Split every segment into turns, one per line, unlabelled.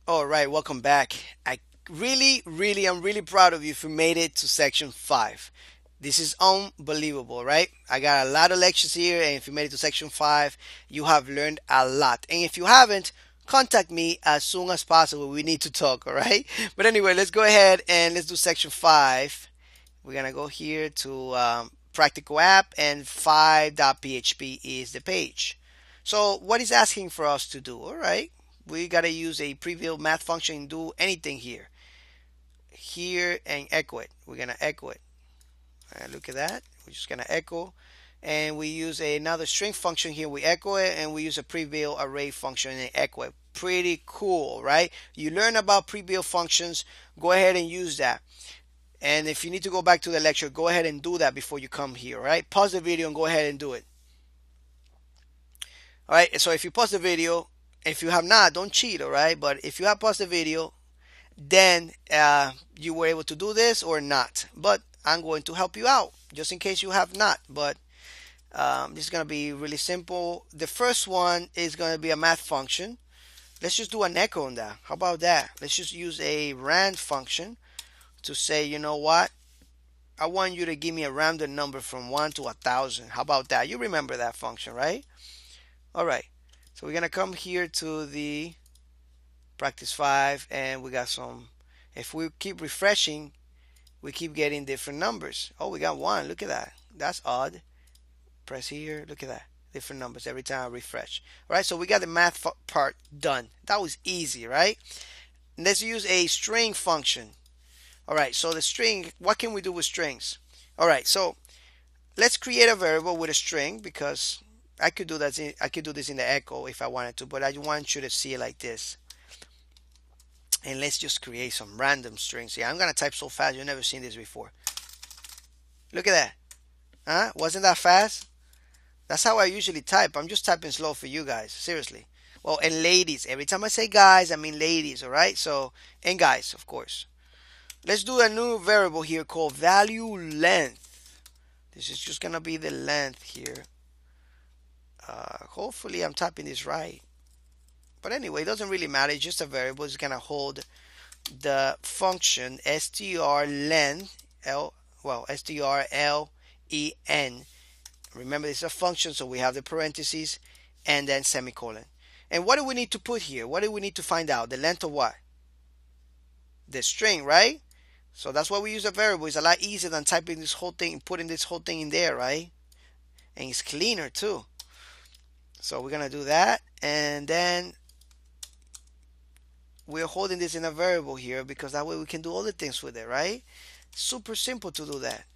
All right, welcome back. I'm really proud of you if you made it to section 5. This is unbelievable, right? I got a lot of lectures here, and if you made it to section 5, you have learned a lot. And if you haven't, contact me as soon as possible. We need to talk, all right? But anyway, let's go ahead and let's do section 5. We're going to go here to practical app, and 5.php is the page. So what is asking for us to do? All right, we got to use a preview math function and do anything here and echo it. We're going to echo it. Look at that. We're just going to echo, and we use another string function here. We echo it, and we use a pre-built array function and echo it. Pretty cool, right? You learn about pre-built functions. Go ahead and use that. And if you need to go back to the lecture, go ahead and do that before you come here, all right? Pause the video and go ahead and do it. All right, so if you pause the video, if you have not, don't cheat, all right? But if you have paused the video, then you were able to do this or not. But I'm going to help you out just in case you have not. But this is going to be really simple. The first one is going to be a math function. Let's just do an echo on that. How about that? Let's just use a rand function to say, you know what? I want you to give me a random number from 1 to 1,000. How about that? You remember that function, right? All right. So we're going to come here to the practice 5, and we got some. If we keep refreshing, we keep getting different numbers. Oh, we got 1. Look at that. That's odd. Press here. Look at that. Different numbers every time I refresh. All right. So we got the math part done. That was easy, right? Let's use a string function. All right. So the string, what can we do with strings? All right. So let's create a variable with a string, because I could do that. I could do this in the echo if I wanted to, but I want you to see it like this. And let's just create some random strings here. I'm gonna type so fast, you've never seen this before. Look at that. Huh? Wasn't that fast? That's how I usually type. I'm just typing slow for you guys. Seriously. Well, and ladies. Every time I say guys, I mean ladies. All right. So, and guys, of course. Let's do a new variable here called value length. This is just gonna be the length here. Hopefully I'm typing this right. But anyway, it doesn't really matter. It's just a variable. It's gonna hold the function strlen strlen. Remember, this is a function, so we have the parentheses and then semicolon. And what do we need to put here? What do we need to find out? The length of what? The string, right? So that's why we use a variable. It's a lot easier than typing this whole thing, putting this whole thing in there, right? And it's cleaner too. So we're gonna do that, and then we're holding this in a variable here because that way we can do all the things with it, right? Super simple to do that.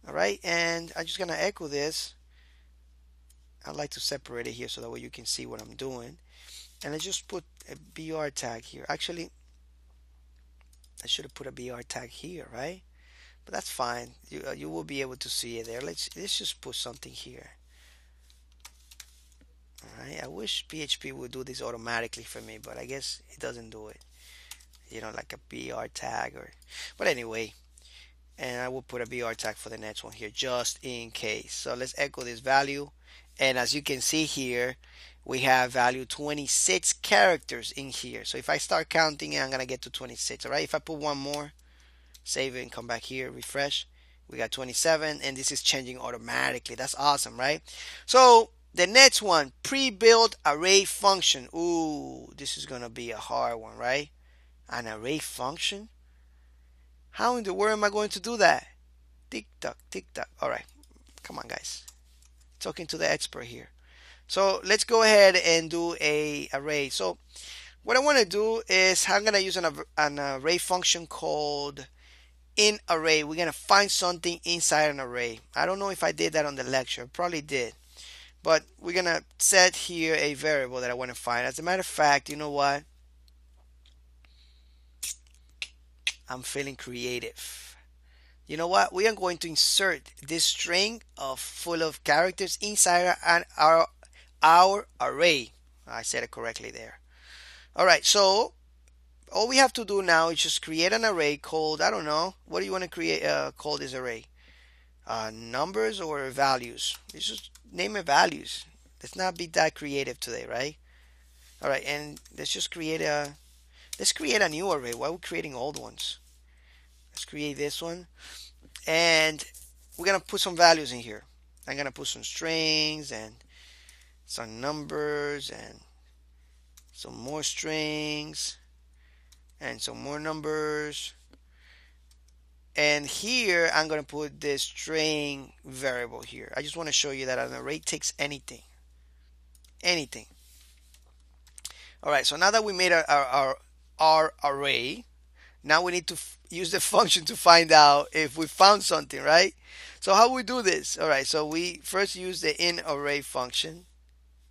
All right, and I'm just gonna echo this. I like to separate it here so that way you can see what I'm doing. And let's just put a BR tag here. Actually, I should have put a BR tag here, right? But that's fine. You will be able to see it there. Let's just put something here. All right. I wish PHP would do this automatically for me, but I guess it doesn't do it. You know, like a BR tag or. But anyway, and I will put a BR tag for the next one here just in case. So let's echo this value, and as you can see here, we have value 26 characters in here. So if I start counting, I'm gonna get to 26. All right, if I put one more, save it and come back here, refresh, we got 27, and this is changing automatically. That's awesome, right? So the next one, pre-built array function. Ooh, this is gonna be a hard one, right? An array function. How in the world am I going to do that? Tick tock, tick tock. All right, come on, guys. Talking to the expert here. So let's go ahead and do a array. So what I want to do is I'm gonna use an array function called in array. We're gonna find something inside an array. I don't know if I did that on the lecture. Probably did. But we're gonna set here a variable that I want to find. As a matter of fact, you know what? I'm feeling creative. You know what? We are going to insert this string of full of characters inside our array. I said it correctly there. All right, so all we have to do now is just create an array called, I don't know, what do you want to create? Call this array? Numbers or values? Let's just name it values. Let's not be that creative today, right? All right, and let's create a new array. Why are we creating old ones? Let's create this one, and we're gonna put some values in here. I'm gonna put some strings and some numbers and some more strings and some more numbers. And here I'm going to put this string variable here. I just want to show you that an array takes anything. Anything. All right, so now that we made our array, now we need to use the function to find out if we found something, right? So how we do this? All right, so we first use the inArray function.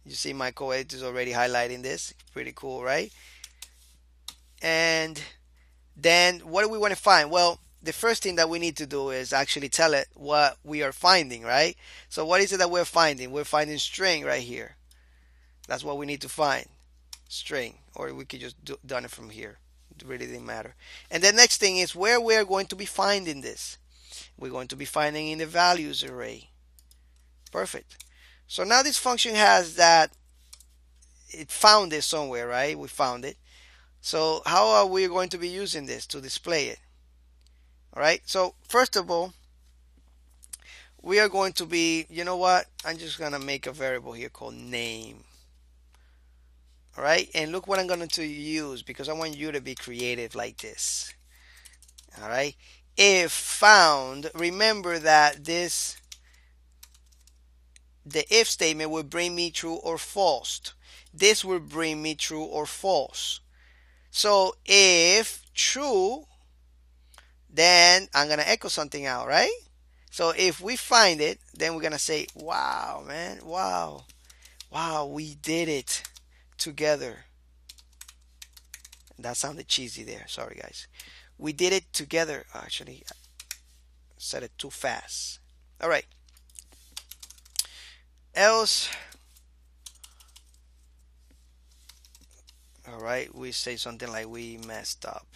You see my co-editor is already highlighting this. Pretty cool, right? And then what do we want to find? Well, the first thing that we need to do is actually tell it what we are finding, right? So what is it that we're finding? We're finding string right here. That's what we need to find, string, or we could just done it from here. It really didn't matter. And the next thing is where we're going to be finding this. We're going to be finding in the values array. Perfect. So now this function has that it found it somewhere, right? We found it. So how are we going to be using this to display it? All right. So first of all, we are going to be, you know what? I'm just going to make a variable here called name. All right. And look what I'm going to use because I want you to be creative like this. All right. If found, remember that the if statement will bring me true or false. This will bring me true or false. So if true, then I'm going to echo something out, right? So if we find it, then we're going to say, wow, man, wow. Wow, we did it together. That sounded cheesy there. Sorry, guys. We did it together. Actually, I said it too fast. All right. Else, all right, we say something like we messed up.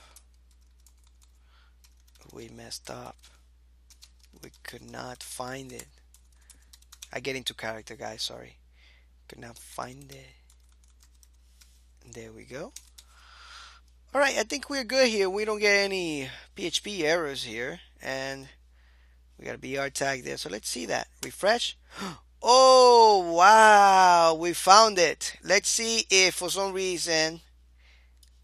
We messed up. We could not find it. I get into character, guys. Sorry. Could not find it. There we go. All right, I think we're good here. We don't get any PHP errors here. And we got a BR tag there. So let's see that. Refresh. Oh, wow. We found it. Let's see if for some reason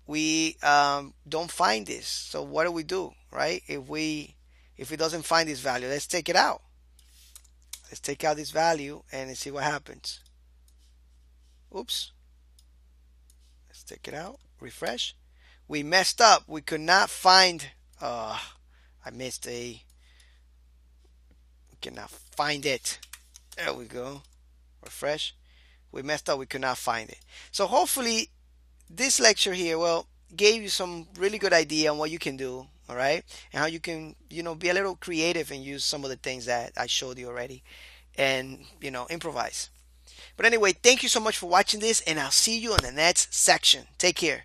we don't find this. So what do? Right? If it doesn't find this value, let's take it out. Let's take out this value and see what happens. Oops. Let's take it out. Refresh. We messed up. We could not find. I missed a. We cannot find it. There we go. Refresh. We messed up. We could not find it. So hopefully this lecture here, well, gave you some really good idea on what you can do. All right, and how you can, be a little creative and use some of the things that I showed you already, and improvise. But anyway, thank you so much for watching this, and I'll see you in the next section. Take care.